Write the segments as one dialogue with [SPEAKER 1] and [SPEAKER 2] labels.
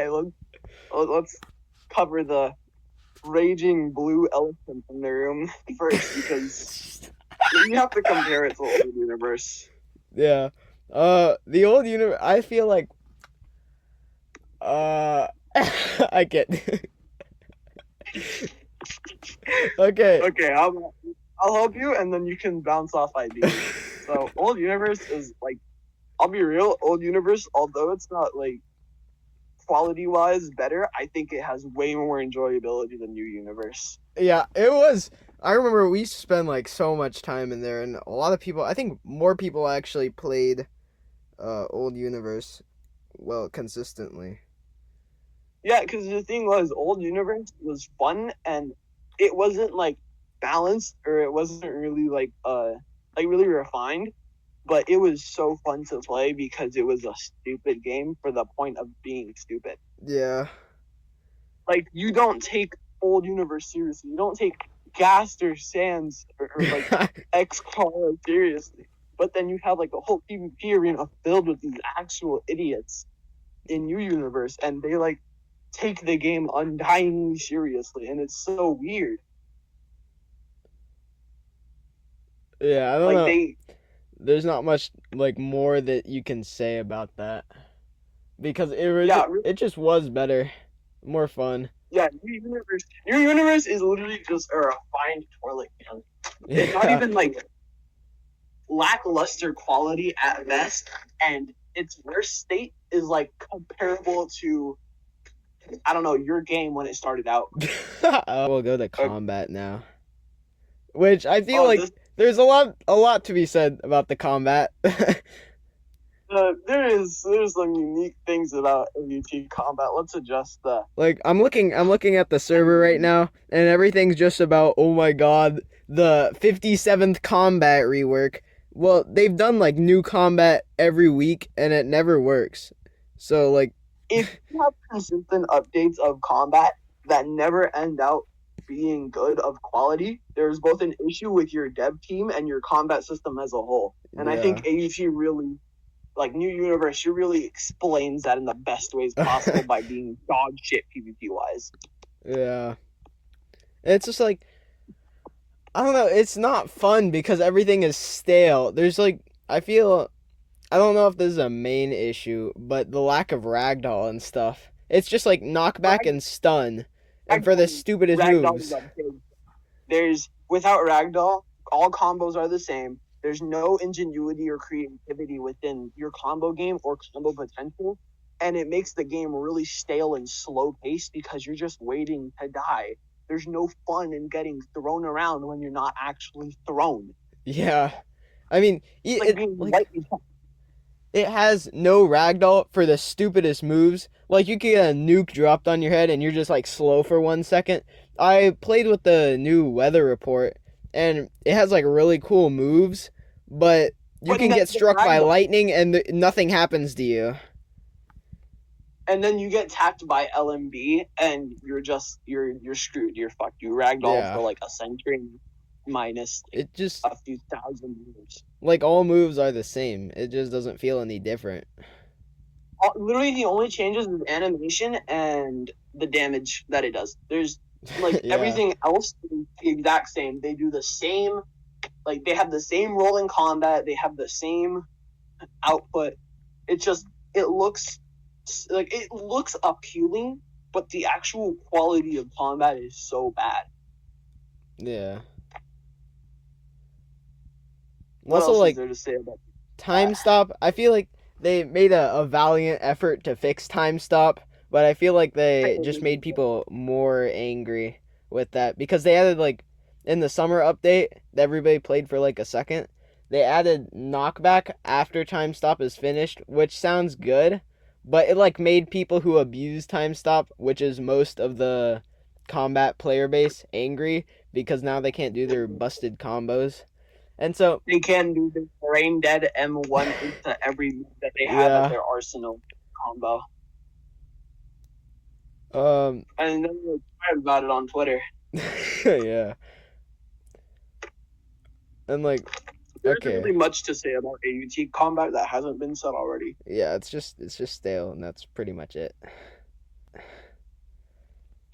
[SPEAKER 1] Okay, let's cover the raging blue elephant in the room first, because you have to compare it to the old universe.
[SPEAKER 2] Yeah. The old universe, I feel like, I get. Okay.
[SPEAKER 1] Okay, I'll help you, and then you can bounce off ideas. So, old universe is like, I'll be real, old universe, although it's not like quality wise better, I think it has way more enjoyability than new universe.
[SPEAKER 2] Yeah, it was. I remember we used to spend like so much time in there, and a lot of people. I think more people actually played old universe well consistently.
[SPEAKER 1] Yeah, because the thing was, old universe was fun, and it wasn't like balanced, or it wasn't really like really refined, but it was so fun to play because it was a stupid game for the point of being stupid.
[SPEAKER 2] Yeah.
[SPEAKER 1] Like, you don't take old universe seriously. You don't take Gaster Sands or like X Car seriously. But then you have like a whole PvP arena filled with these actual idiots in new universe, and they like take the game undyingly seriously, and it's so weird.
[SPEAKER 2] Yeah, I don't
[SPEAKER 1] Like
[SPEAKER 2] know.
[SPEAKER 1] they,
[SPEAKER 2] There's not much like more that you can say about that because
[SPEAKER 1] yeah,
[SPEAKER 2] it just was better, more fun.
[SPEAKER 1] yeah. New universe, new universe is literally just a refined toilet can. It's not
[SPEAKER 2] Yeah.
[SPEAKER 1] even like lackluster quality at best, and its worst state is like comparable to, I don't know, your game when it started out.
[SPEAKER 2] We'll go to
[SPEAKER 1] Uh,
[SPEAKER 2] combat now, which I feel
[SPEAKER 1] oh,
[SPEAKER 2] like there's a lot to be said about the combat.
[SPEAKER 1] there's some unique things about AUT combat. Let's adjust the.
[SPEAKER 2] Like I'm looking at the server right now, and everything's just about, oh my god, the 57th combat rework. Well, they've done like new combat every week, and it never works. So like,
[SPEAKER 1] If you have consistent updates of combat that never end out being good of quality, there's both an issue with your dev team and your combat system as a whole. And I
[SPEAKER 2] yeah.
[SPEAKER 1] think AUT really, like New Universe, she really explains that in the best ways possible by being dog shit PvP wise.
[SPEAKER 2] Yeah. It's just like, I don't know, it's not fun because everything is stale. There's like, I feel, I don't know if this is a main issue, but the lack of ragdoll and stuff. It's just like knockback
[SPEAKER 1] Rag,
[SPEAKER 2] and stun, and for the
[SPEAKER 1] Ragdoll,
[SPEAKER 2] stupidest
[SPEAKER 1] Ragdoll is
[SPEAKER 2] moves.
[SPEAKER 1] a big. There's without Ragdoll, all combos are the same. There's no ingenuity or creativity within your combo game or combo potential, and it makes the game really stale and slow paced because you're just waiting to die. There's no fun in getting thrown around when you're not actually thrown.
[SPEAKER 2] Yeah. I mean,
[SPEAKER 1] It's like being
[SPEAKER 2] like
[SPEAKER 1] lightning.
[SPEAKER 2] it has no ragdoll for the stupidest moves. Like you can get a nuke dropped on your head and you're just like slow for 1 second. I played with the new weather report and it has like really cool moves, but you
[SPEAKER 1] But
[SPEAKER 2] can
[SPEAKER 1] then
[SPEAKER 2] get
[SPEAKER 1] the
[SPEAKER 2] struck by
[SPEAKER 1] Ragdoll,
[SPEAKER 2] lightning and nothing happens to you.
[SPEAKER 1] and then you get tapped by LMB, and you're screwed. You're fucked. You Ragdoll for
[SPEAKER 2] Yeah.
[SPEAKER 1] like a century minus like
[SPEAKER 2] It just
[SPEAKER 1] a few thousand years.
[SPEAKER 2] like all moves are the same. It just doesn't feel any different.
[SPEAKER 1] Literally, the only changes is animation and the damage that it does. There's like
[SPEAKER 2] Yeah.
[SPEAKER 1] everything else is the exact same. They do the same, like they have the same role in combat. They have the same output. It just it looks appealing, but the actual quality of combat is so bad.
[SPEAKER 2] Yeah.
[SPEAKER 1] What
[SPEAKER 2] Also
[SPEAKER 1] else is
[SPEAKER 2] like
[SPEAKER 1] there to say about
[SPEAKER 2] time
[SPEAKER 1] that?
[SPEAKER 2] stop. I feel like they made a valiant effort to fix time stop, but I feel like they just made people more angry with that because they added like in the summer update that everybody played for like a second. They added knockback after time stop is finished, which sounds good, but it like made people who abuse time stop, which is most of the combat player base, angry because now they can't do their busted combos. And so,
[SPEAKER 1] They can do the brain dead M1 into every move that they have at
[SPEAKER 2] yeah.
[SPEAKER 1] their arsenal combo.
[SPEAKER 2] Um,
[SPEAKER 1] And then they cried about it on Twitter.
[SPEAKER 2] yeah. And like,
[SPEAKER 1] There isn't
[SPEAKER 2] okay.
[SPEAKER 1] really much to say about AUT combat that hasn't been said already.
[SPEAKER 2] Yeah, it's just stale and that's pretty much it.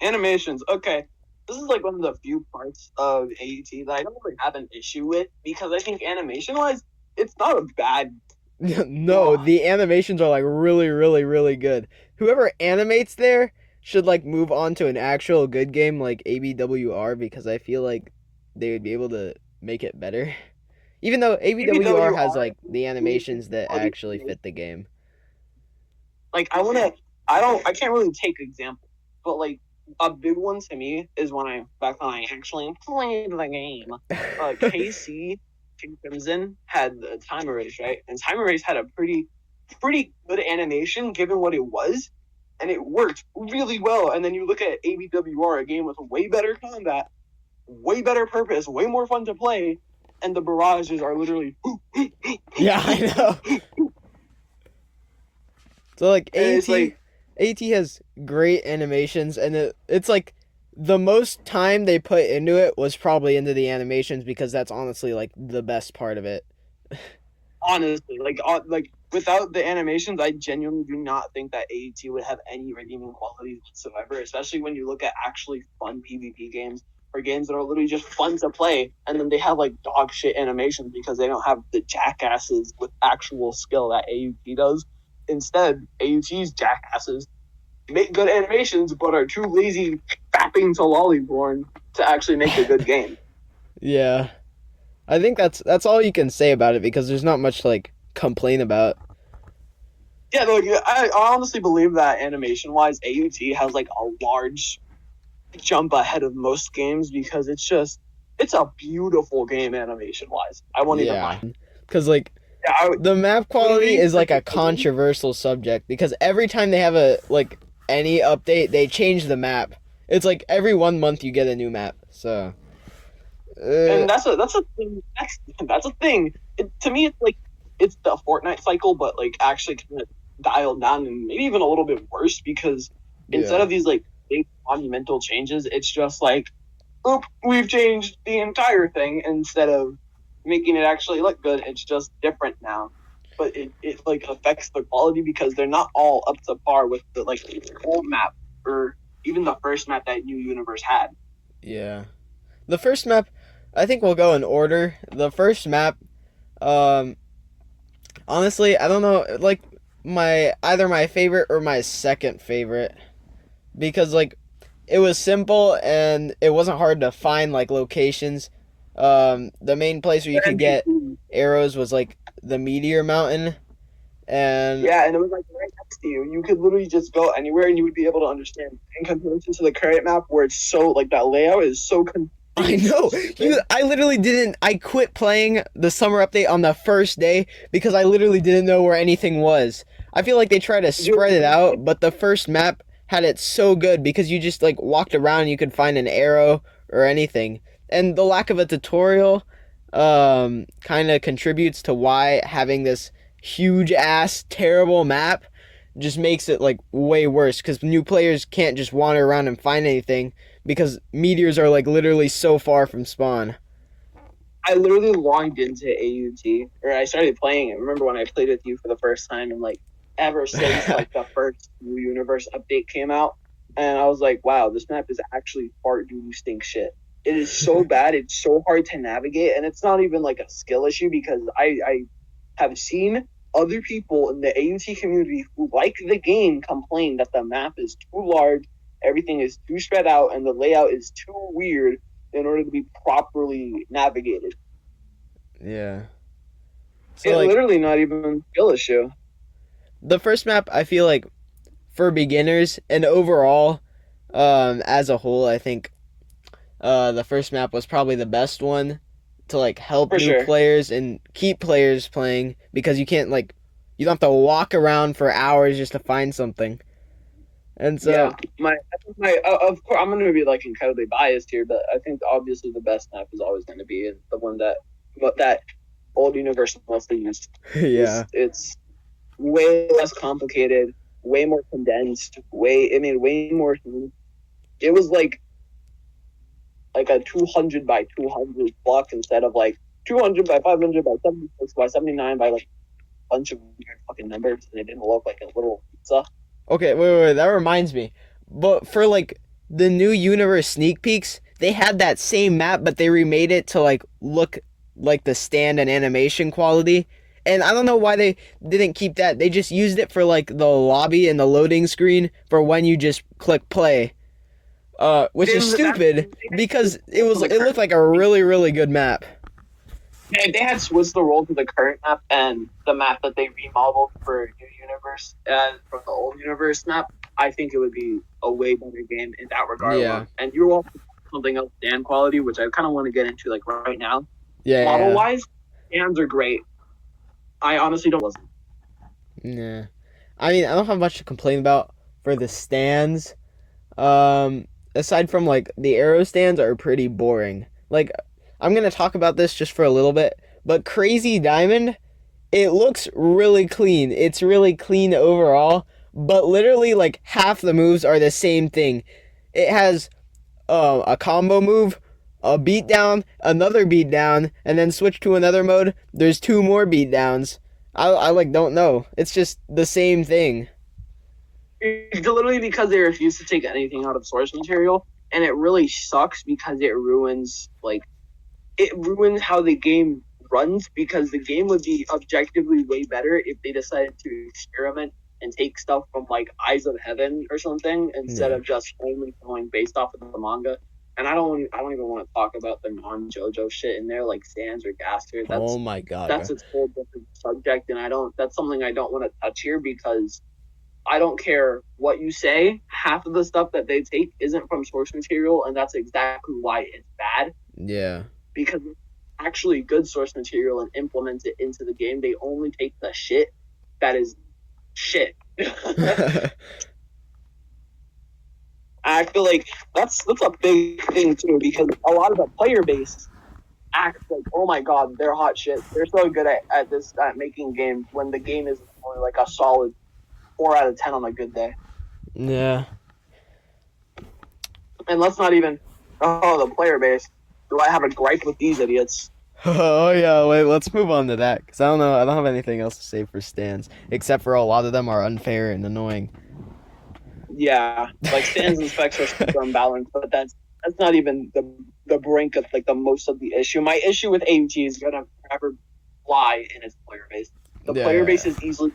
[SPEAKER 1] Animations. Okay. This is like one of the few parts of AUT that I don't really have an issue with because I think animation wise, it's not a bad
[SPEAKER 2] No,
[SPEAKER 1] flaw.
[SPEAKER 2] the animations are like really, really, really good. Whoever animates there should like move on to an actual good game like ABWR because I feel like they would be able to make it better. Even though ABWR has
[SPEAKER 1] ABWR
[SPEAKER 2] like the animations that
[SPEAKER 1] quality.
[SPEAKER 2] actually fit the game.
[SPEAKER 1] Like I can't really take examples, but like a big one to me is when I actually played the game. KC King Crimson had the time erase, right? And time erase had a pretty good animation given what it was, and it worked really well. And then you look at ABWR, a game with way better combat, way better purpose, way more fun to play, and the barrages are literally
[SPEAKER 2] Yeah, I know. So like
[SPEAKER 1] it's like
[SPEAKER 2] AT has great animations, and it's like the most time they put into it was probably into the animations because that's honestly like the best part of it.
[SPEAKER 1] honestly, like without the animations, I genuinely do not think that AUT would have any redeeming qualities whatsoever. Especially when you look at actually fun PvP games or games that are literally just fun to play, and then they have like dog shit animations because they don't have the jackasses with actual skill that AUT does. Instead, AUT's jackasses make good animations but are too lazy fapping to Lollyborn to actually make a good game.
[SPEAKER 2] Yeah, I think that's all you can say about it because there's not much to, like, complain about.
[SPEAKER 1] Yeah, like I honestly believe that animation wise, AUT has like a large jump ahead of most games because it's a beautiful game animation wise. I won't even lie.
[SPEAKER 2] Yeah, because like
[SPEAKER 1] Yeah,
[SPEAKER 2] the map quality is like a controversial subject because every time they have a like any update, they change the map. It's like every 1 month you get a new map. So,
[SPEAKER 1] and that's a thing. That's a thing. To me, it's like it's the Fortnite cycle, but like actually kind of dialed down and maybe even a little bit worse because instead
[SPEAKER 2] yeah,
[SPEAKER 1] of these like big monumental changes, it's just like, oop, we've changed the entire thing instead of making it actually look good. It's just different now, but it like affects the quality because they're not all up to par with the like old map or even the first map that New Universe had.
[SPEAKER 2] yeah. The first map, I think we'll go in order. The first map, um, honestly, I don't know, like my either my favorite or my second favorite because like it was simple and it wasn't hard to find like locations. The main place where you could get arrows was like the Meteor Mountain, and
[SPEAKER 1] Yeah, and it was like right next to you. You could literally just go anywhere and you would be able to understand. In comparison to the current map, where it's so like that layout is so
[SPEAKER 2] I
[SPEAKER 1] confusing, so
[SPEAKER 2] know
[SPEAKER 1] stupid.
[SPEAKER 2] I literally didn't. I quit playing the summer update on the first day because I literally didn't know where anything was. I feel like they try to spread it out, but the first map had it so good because you just like walked around and you could find an arrow or anything. And the lack of a tutorial kind of contributes to why having this huge ass terrible map just makes it like way worse because new players can't just wander around and find anything because meteors are like literally so far from spawn.
[SPEAKER 1] I literally logged into AUT, or I started playing it. Remember when I played with you for the first time, and like ever since like the first New Universe update came out, and I was like, wow, this map is actually fart doo stink shit. It is so bad. It's so hard to navigate, and it's not even like a skill issue because I have seen other people in the AUT community who like the game complain that the map is too large, everything is too spread out, and the layout is too weird in order to be properly navigated.
[SPEAKER 2] Yeah. So
[SPEAKER 1] It's
[SPEAKER 2] like
[SPEAKER 1] literally not even a skill issue.
[SPEAKER 2] the first map, I feel like for beginners and overall, as a whole, I think the first map was probably the best one to like help
[SPEAKER 1] For
[SPEAKER 2] new
[SPEAKER 1] sure.
[SPEAKER 2] players and keep players playing because you can't like you don't have to walk around for hours just to find something. And so
[SPEAKER 1] Yeah, I think of course I'm going to be like incredibly biased here, but I think obviously the best map is always going to be the one that old universe mostly used.
[SPEAKER 2] yeah.
[SPEAKER 1] It's way less complicated, way more condensed, way more. It was like a 200 by 200 block instead of like 200 by 500 by 76 by 79 by like a bunch of weird fucking numbers, and it didn't look like a little pizza.
[SPEAKER 2] Okay, wait. That reminds me. But for like the new universe sneak peeks, they had that same map, but they remade it to like look like the stand and animation quality. And I don't know why they didn't keep that. They just used it for like the lobby and the loading screen for when you just click play. Which is stupid because it looked like a really, really good map.
[SPEAKER 1] Yeah, if they had switched the role to the current map and the map that they remodeled for New Universe from the old Universe map, I think it would be a way better game in that regard.
[SPEAKER 2] Yeah.
[SPEAKER 1] And you're also something else, stand quality, which I kind of want to get into like right now.
[SPEAKER 2] Yeah.
[SPEAKER 1] Model-wise, stands are great. I honestly don't listen.
[SPEAKER 2] Yeah. I mean, I don't have much to complain about for the stands. Aside from like the arrow stands are pretty boring. Like, I'm gonna talk about this just for a little bit, but Crazy Diamond, it looks really clean. It's really clean overall, but literally like half the moves are the same thing. It has a combo move, a beatdown, another beatdown, and then switch to another mode. There's 2 more beatdowns. I like don't know. It's just the same thing.
[SPEAKER 1] It's literally because they refuse to take anything out of source material, and it really sucks because it ruins how the game runs, because the game would be objectively way better if they decided to experiment and take stuff from like Eyes of Heaven or something instead of just only going based off of the manga. And I don't even want to talk about the non-JoJo shit in there, like Sans or Gaster.
[SPEAKER 2] Oh my god.
[SPEAKER 1] That's a whole different subject, and that's something I don't want to touch here because I don't care what you say. Half of the stuff that they take isn't from source material, and that's exactly why it's bad.
[SPEAKER 2] Yeah.
[SPEAKER 1] Because it's actually good source material and implement it into the game. They only take the shit that is shit. I feel like that's a big thing too, because a lot of the player base acts like, oh my god, they're hot shit. They're so good at making games when the game is only like a solid 4 out of 10 on a good day.
[SPEAKER 2] Yeah.
[SPEAKER 1] And let's not even the player base. Do I have a gripe with these idiots?
[SPEAKER 2] Oh yeah, wait, let's move on to that, because I don't know, I don't have anything else to say for stands, except for a lot of them are unfair and annoying.
[SPEAKER 1] Yeah, like stands and specs are super unbalanced, but that's not even the brink of like the most of the issue. My issue with AUT is gonna forever lie in its player base. The player base is easily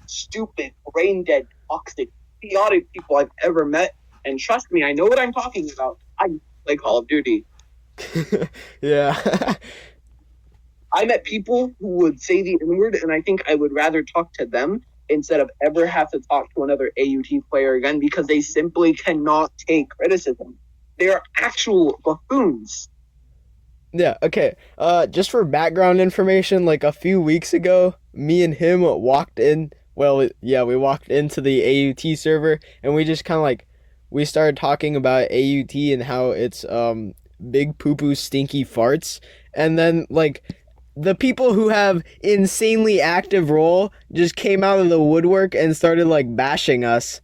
[SPEAKER 1] stupid, brain dead, toxic, chaotic people I've ever met, and trust me, I know what I'm talking about. I play Call of Duty.
[SPEAKER 2] Yeah.
[SPEAKER 1] I met people who would say the N-word, and I think I would rather talk to them instead of ever have to talk to another AUT player again, because they simply cannot take criticism. They are actual buffoons.
[SPEAKER 2] Yeah, okay. Just for background information, like a few weeks ago, me and him walked in. Well, yeah, we walked into the AUT server, and we just kind of like, we started talking about AUT and how it's big poo-poo stinky farts, and then like the people who have insanely active role just came out of the woodwork and started like bashing us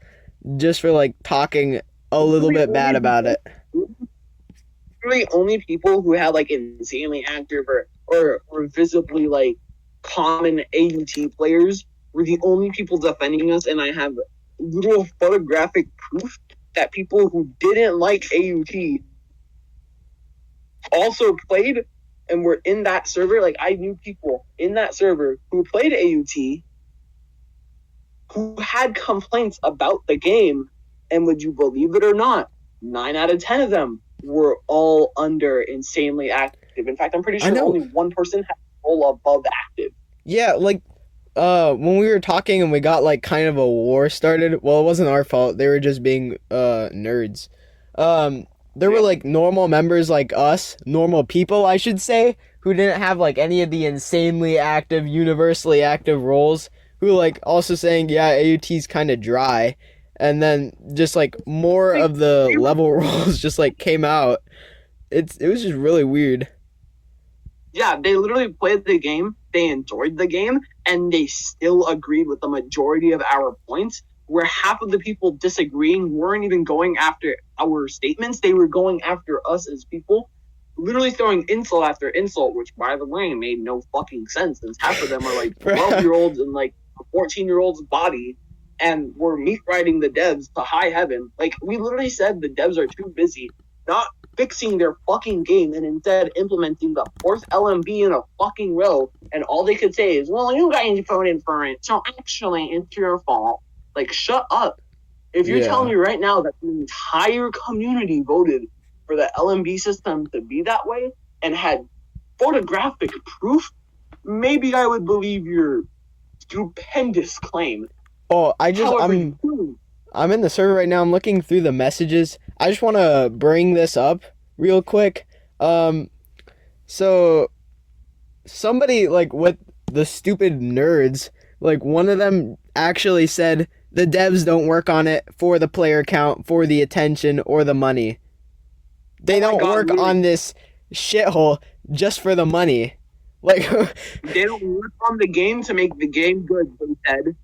[SPEAKER 2] just for like talking a little bit bad about it.
[SPEAKER 1] Really, only people who have like insanely active or visibly like common AUT players were the only people defending us, and I have little photographic proof that people who didn't like AUT also played and were in that server. Like, I knew people in that server who played AUT who had complaints about the game, and would you believe it or not, 9 out of 10 of them were all under insanely active. In fact, I'm pretty sure only one person had all above active.
[SPEAKER 2] Yeah, like when we were talking and we got like kind of a war started, well, it wasn't our fault. They were just being nerds. There were like normal members like us, normal people, I should say, who didn't have like any of the insanely active, universally active roles, who like also saying, yeah, AUT's kind of dry. And then just like more of the level roles just like came out. It was just really weird.
[SPEAKER 1] Yeah, they literally played the game, they enjoyed the game, and they still agreed with the majority of our points, where half of the people disagreeing weren't even going after our statements. They were going after us as people, literally throwing insult after insult, which, by the way, made no fucking sense, since half of them are like 12-year-olds in like a 14-year-old's body. and we're meat riding the devs to high heaven. Like, we literally said the devs are too busy not fixing their fucking game and instead implementing the fourth LMB in a fucking row. And all they could say is, well, you guys voted for it, so actually it's your fault. Like, shut up. If you're telling me right now that the entire community voted for the LMB system to be that way and had photographic proof, maybe I would believe your stupendous claim.
[SPEAKER 2] Oh, I'm in the server right now. I'm looking through the messages. I just want to bring this up real quick. So somebody, like, with the stupid nerds, like, one of them actually said the devs don't work on it for the player count, for the attention, or the money. They don't work on this shithole just for the money. Like,
[SPEAKER 1] they don't work on the game to make the game good, they said.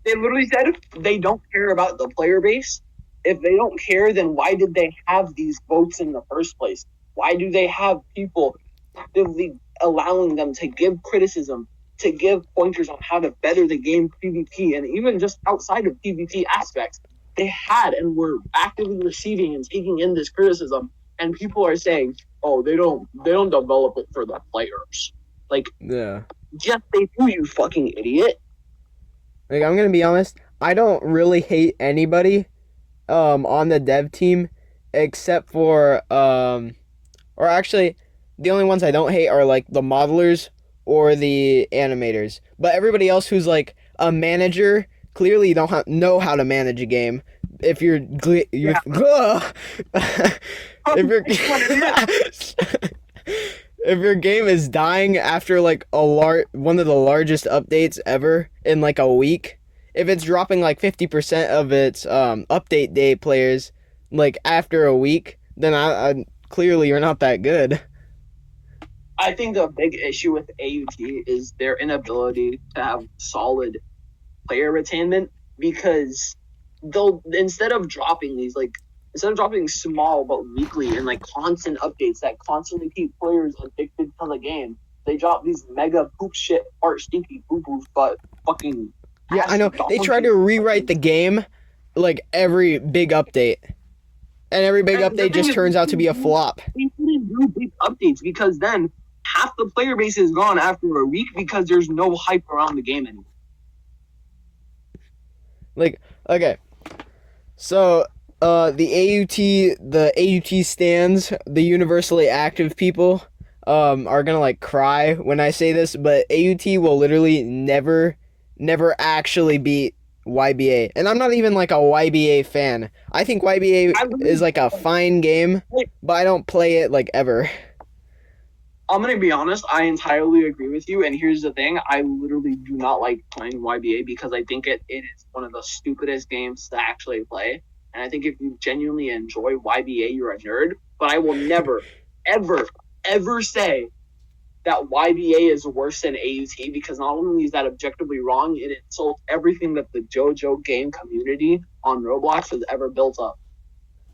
[SPEAKER 1] They literally said they don't care about the player base. If they don't care, then why did they have these votes in the first place? Why do they have people actively allowing them to give criticism, to give pointers on how to better the game PvP, and even just outside of PvP aspects? They had and were actively receiving and taking in this criticism, and people are saying, oh, they don't develop it for the players. Like,
[SPEAKER 2] yeah.
[SPEAKER 1] Yes, they do, you fucking idiot.
[SPEAKER 2] Like, I'm gonna be honest, I don't really hate anybody on the dev team except for or actually the only ones I don't hate are like the modelers or the animators. But everybody else who's like a manager, clearly you don't know how to manage a game. If you're if your game is dying after like one of the largest updates ever in like a week, if it's dropping like 50% of its update day players like after a week, then I clearly you're not that good.
[SPEAKER 1] I think the big issue with AUT is their inability to have solid player retainment, because instead of dropping small but weekly and like constant updates that constantly keep players addicted to the game, they drop these mega poop shit fart stinky poo poo but fucking
[SPEAKER 2] I know they try to rewrite the game like every big update, and every big update just turns out to be a flop.
[SPEAKER 1] They couldn't do big updates because then half the player base is gone after a week because there's no hype around the game anymore.
[SPEAKER 2] Like, okay, so the AUT stands, the universally active people, are gonna like cry when I say this, but AUT will literally never actually beat YBA. And I'm not even like a YBA fan. I think YBA is like a fine game, but I don't play it like ever.
[SPEAKER 1] I'm going to be honest, I entirely agree with you, and here's the thing, I literally do not like playing YBA because I think it is one of the stupidest games to actually play, and I think if you genuinely enjoy YBA, you're a nerd, but I will never, ever say that YBA is worse than AUT, because not only is that objectively wrong, it insults everything that the JoJo game community on Roblox has ever built up.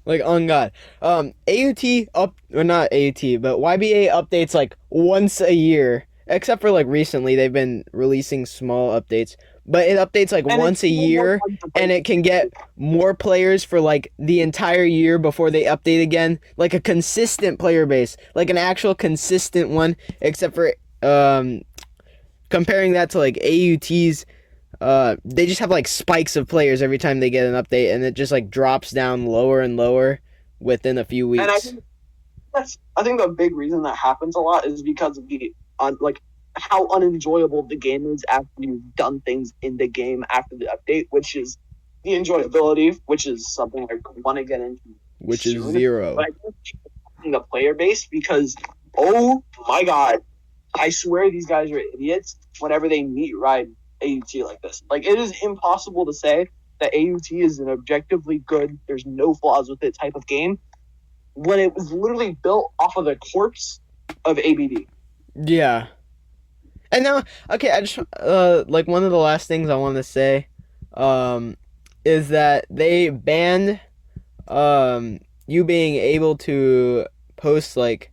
[SPEAKER 2] Like, on God. AUT or not AUT, but YBA updates like once a year. Except for like recently, they've been releasing small updates. But it updates like once a year, and it can get more players for like the entire year before they update again. Like a consistent player base. Like an actual consistent one. Except for comparing that to like AUT's, they just have like spikes of players every time they get an update, and it just like drops down lower and lower within a few weeks.
[SPEAKER 1] And I think the big reason that happens a lot is because of the like how unenjoyable the game is after you've done things in the game after the update, which is the enjoyability, which is something I want to get into.
[SPEAKER 2] Which is zero.
[SPEAKER 1] But I think in the player base, because oh my God, I swear these guys are idiots whenever they meet ride AUT like this. Like, it is impossible to say that AUT is an objectively good, there's no flaws with it type of game when it was literally built off of the corpse of ABD.
[SPEAKER 2] Yeah. And now, okay, I just like one of the last things I want to say is that they banned you being able to post like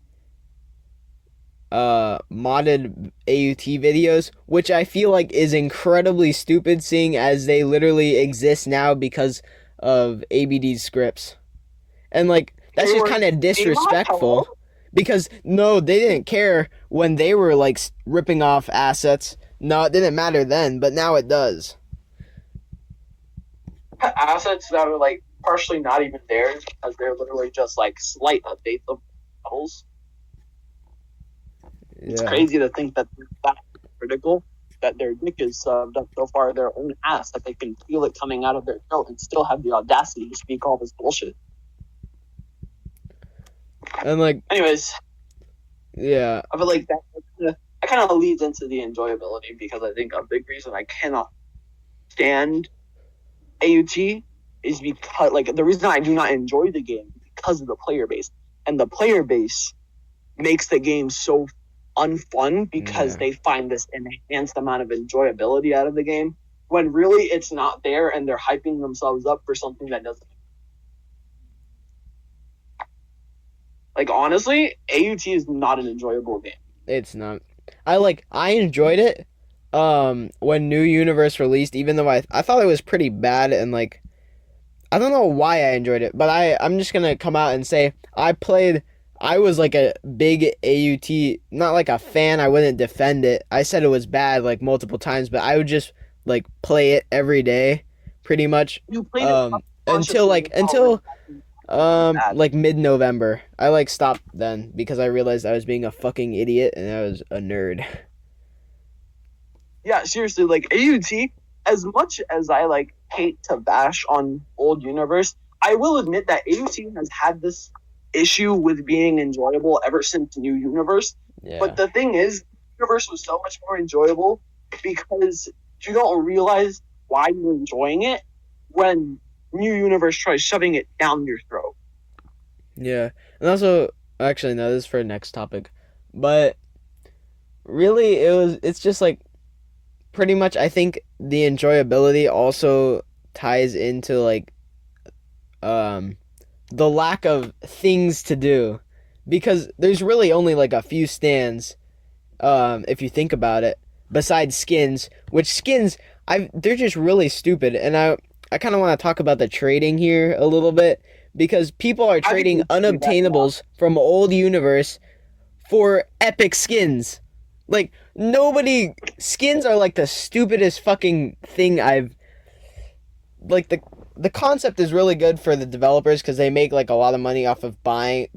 [SPEAKER 2] modded AUT videos, which I feel like is incredibly stupid, seeing as they literally exist now because of ABD's scripts. And like that's
[SPEAKER 1] They
[SPEAKER 2] just
[SPEAKER 1] were
[SPEAKER 2] kind of
[SPEAKER 1] hello.
[SPEAKER 2] disrespectful, because no, they didn't care when they were like ripping off assets. No, it didn't matter then, but now it does.
[SPEAKER 1] Assets that are like partially not even theirs because they're literally just like slight updates of models. It's
[SPEAKER 2] Yeah.
[SPEAKER 1] crazy to think that they're that critical, that their dick is subbed up so far their own ass that they can feel it coming out of their throat and still have the audacity to speak all this bullshit.
[SPEAKER 2] And like,
[SPEAKER 1] anyways,
[SPEAKER 2] yeah,
[SPEAKER 1] I feel like that kind of leads into the enjoyability, because I think a big reason I cannot stand AUT is because, like, the reason I do not enjoy the game is because of the player base. And the player base makes the game so unfun because they find this enhanced amount of enjoyability out of the game when really it's not there, and they're hyping themselves up for something that doesn't. Like, honestly, AUT is not an enjoyable game.
[SPEAKER 2] It's not. I enjoyed it when New Universe released, even though I thought it was pretty bad, and like I don't know why I enjoyed it, but I'm just gonna come out and say I was like a big AUT, not like a fan, I wouldn't defend it. I said it was bad like multiple times, but I would just like play it every day pretty much.
[SPEAKER 1] You played it
[SPEAKER 2] until like mid-November. I like stopped then because I realized I was being a fucking idiot and I was a nerd.
[SPEAKER 1] Yeah, seriously, like AUT, as much as I like hate to bash on old universe, I will admit that AUT has had this issue with being enjoyable ever since New Universe.
[SPEAKER 2] Yeah.
[SPEAKER 1] But the thing is, Universe was so much more enjoyable because you don't realize why you're enjoying it when New Universe tries shoving it down your throat.
[SPEAKER 2] Yeah. And also, actually, no, this is for the next topic. But really, it's just like pretty much, I think the enjoyability also ties into like the lack of things to do, because there's really only like a few stands, if you think about it, besides skins, which skins they're just really stupid. And I kind of want to talk about the trading here a little bit, because people are trading unobtainables from old universe for epic skins. Like, skins are like the stupidest fucking thing like the concept is really good for the developers because they make like a lot of money off of buying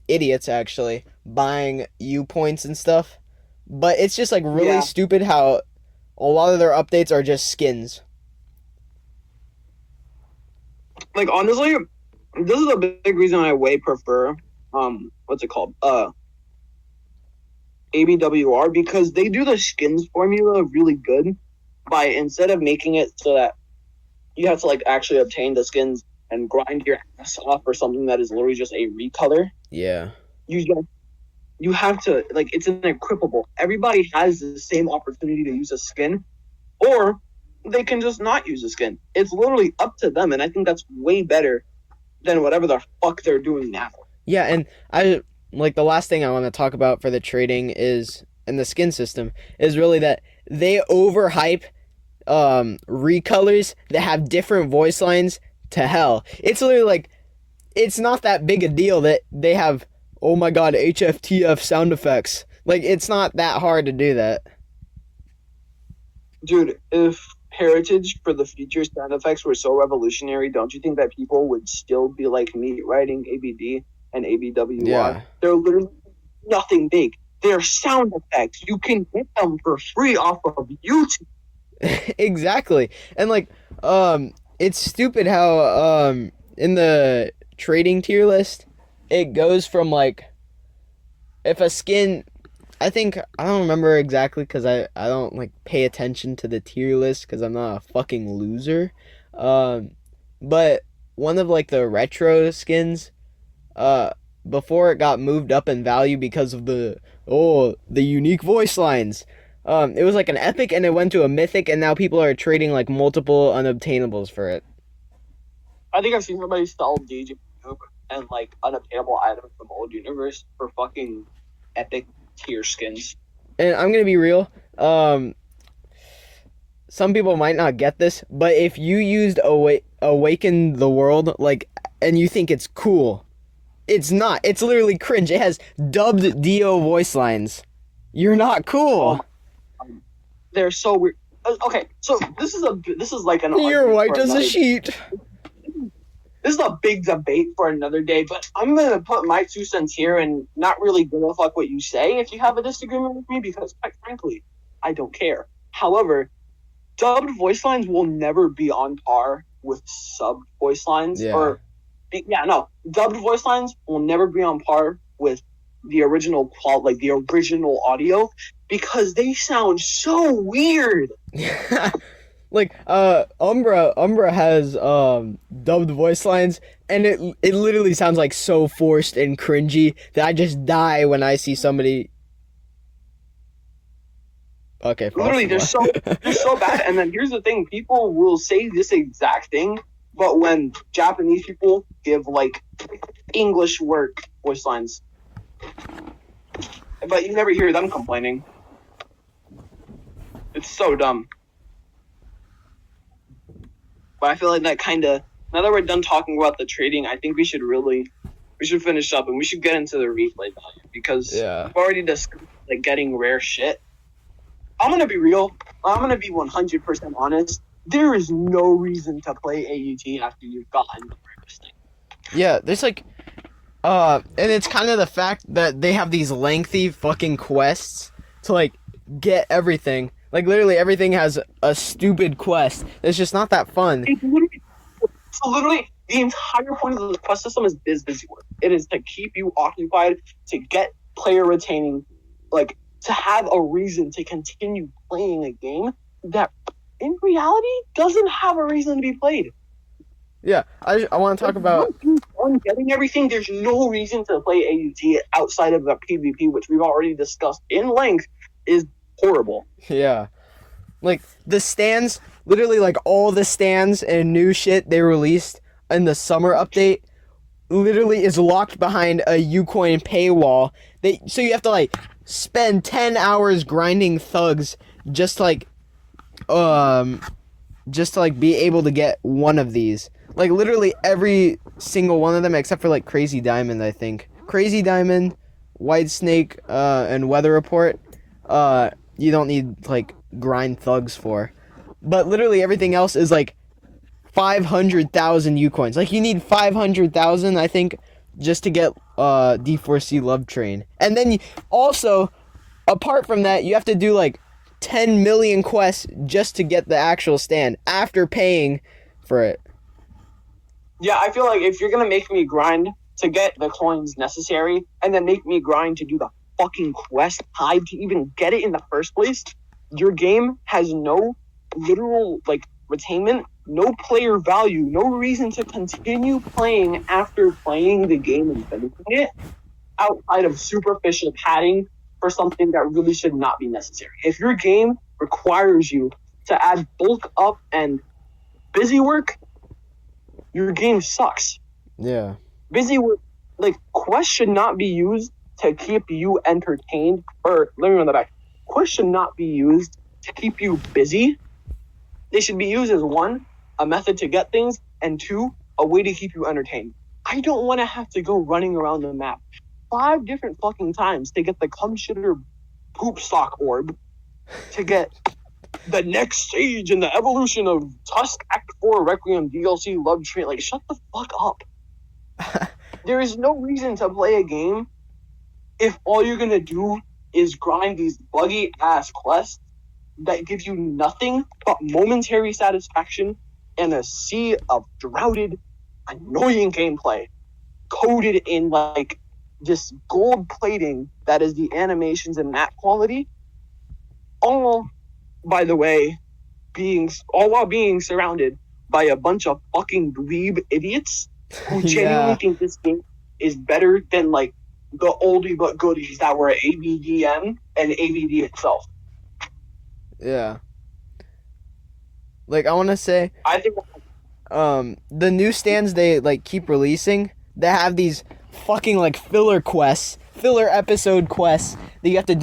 [SPEAKER 2] idiots actually buying U points and stuff. But it's just like really stupid how a lot of their updates are just skins.
[SPEAKER 1] Like, honestly, this is a big reason I way prefer what's it called? ABWR, because they do the skins formula really good by, instead of making it so that you have to like actually obtain the skins and grind your ass off for something that is literally just a recolor.
[SPEAKER 2] Yeah.
[SPEAKER 1] You have to, like, it's an equipable. Everybody has the same opportunity to use a skin, or they can just not use a skin. It's literally up to them, and I think that's way better than whatever the fuck they're doing now.
[SPEAKER 2] Yeah, and I like the last thing I want to talk about for the trading is, and the skin system, is really that they overhype recolors that have different voice lines to hell. It's literally like, it's not that big a deal that they have, oh my god, HFTF sound effects. Like, it's not that hard to do that.
[SPEAKER 1] Dude, if Heritage for the future sound effects were so revolutionary, don't you think that people would still be like me writing ABD and ABWR?
[SPEAKER 2] Yeah.
[SPEAKER 1] They're literally nothing big. They're sound effects. You can get them for free off of YouTube.
[SPEAKER 2] Exactly. And like it's stupid how in the trading tier list it goes from like, if a skin, I don't remember exactly because I don't like pay attention to the tier list because I'm not a fucking loser, but one of like the retro skins, before it got moved up in value because of the unique voice lines, it was like an epic and it went to a mythic, and now people are trading like multiple unobtainables for it.
[SPEAKER 1] I think I've seen somebody sell DJ and like unobtainable items from old universe for fucking epic tier skins.
[SPEAKER 2] And I'm gonna be real. Some people might not get this, but if you used Awaken the World, like, and you think it's cool, it's not. It's literally cringe. It has dubbed Dio voice lines. You're not cool.
[SPEAKER 1] They're so weird. Okay, so this is like an.
[SPEAKER 2] You're white as a sheet.
[SPEAKER 1] This is a big debate for another day, but I'm gonna put my 2 cents here and not really give a fuck what you say if you have a disagreement with me, because quite frankly, I don't care. However, dubbed voice lines will never be on par with subbed voice lines.
[SPEAKER 2] Yeah.
[SPEAKER 1] Dubbed voice lines will never be on par with the original the original audio, because they sound so weird.
[SPEAKER 2] Like Umbra has dubbed voice lines, and it literally sounds like so forced and cringy that I just die when I see somebody. Okay,
[SPEAKER 1] literally they're so bad. And then here's the thing, people will say this exact thing, but when Japanese people give like English work voice lines, but you never hear them complaining. It's so dumb. But I feel like that kind of, now that we're done talking about the trading, I think we should finish up and we should get into the replay value, because we've already discussed like getting rare shit. I'm going to be real. I'm going to be 100% honest. There is no reason to play AUT after you've gotten the rarest thing.
[SPEAKER 2] Yeah, there's like, and it's kind of the fact that they have these lengthy fucking quests to like get everything. Like literally everything has a stupid quest. It's just not that fun.
[SPEAKER 1] So literally the entire point of the quest system is busy work. It is to keep you occupied, to get player retaining, like to have a reason to continue playing a game that in reality doesn't have a reason to be played.
[SPEAKER 2] Yeah, I want to talk about
[SPEAKER 1] on getting everything. There's no reason to play AUT outside of the PvP, which we've already discussed in length, is horrible.
[SPEAKER 2] Yeah, like the stands, literally like all the stands and new shit they released in the summer update literally is locked behind a Ucoin paywall. So you have to like spend 10 hours grinding thugs just to be able to get one of these. Like literally every single one of them except for like Crazy Diamond, I think. Crazy Diamond, White Snake, and Weather Report, you don't need like grind thugs for. But literally everything else is like 500,000 Ucoins. Like you need 500,000, I think, just to get D4C Love Train. And then also, apart from that, you have to do like 10 million quests just to get the actual stand after paying for it.
[SPEAKER 1] Yeah, I feel like if you're gonna make me grind to get the coins necessary and then make me grind to do the fucking quest hive to even get it in the first place, your game has no literal like retainment, no player value, no reason to continue playing after playing the game and finishing it, outside of superficial padding for something that really should not be necessary. If your game requires you to add bulk up and busy work, your game sucks.
[SPEAKER 2] Yeah.
[SPEAKER 1] Busy work, like, quests should not be used to keep you entertained, or let me run that back. Quests should not be used to keep you busy. They should be used as one, a method to get things, and two, a way to keep you entertained. I don't want to have to go running around the map 5 different fucking times to get the cum shitter poop sock orb, to get the next stage in the evolution of Tusk Act 4 Requiem DLC Love Train. Like, shut the fuck up. There is no reason to play a game if all you're gonna do is grind these buggy ass quests that give you nothing but momentary satisfaction and a sea of droughted, annoying gameplay coded in like this gold plating that is the animations and map quality, all, by the way, all while being surrounded by a bunch of fucking dweeb idiots who genuinely think this game is better than like the oldie but goodies that were ABDM and ABD itself.
[SPEAKER 2] Yeah. Like, I want to say,
[SPEAKER 1] I think
[SPEAKER 2] the new stands they like keep releasing, they have these fucking like filler quests filler episode quests that you have to do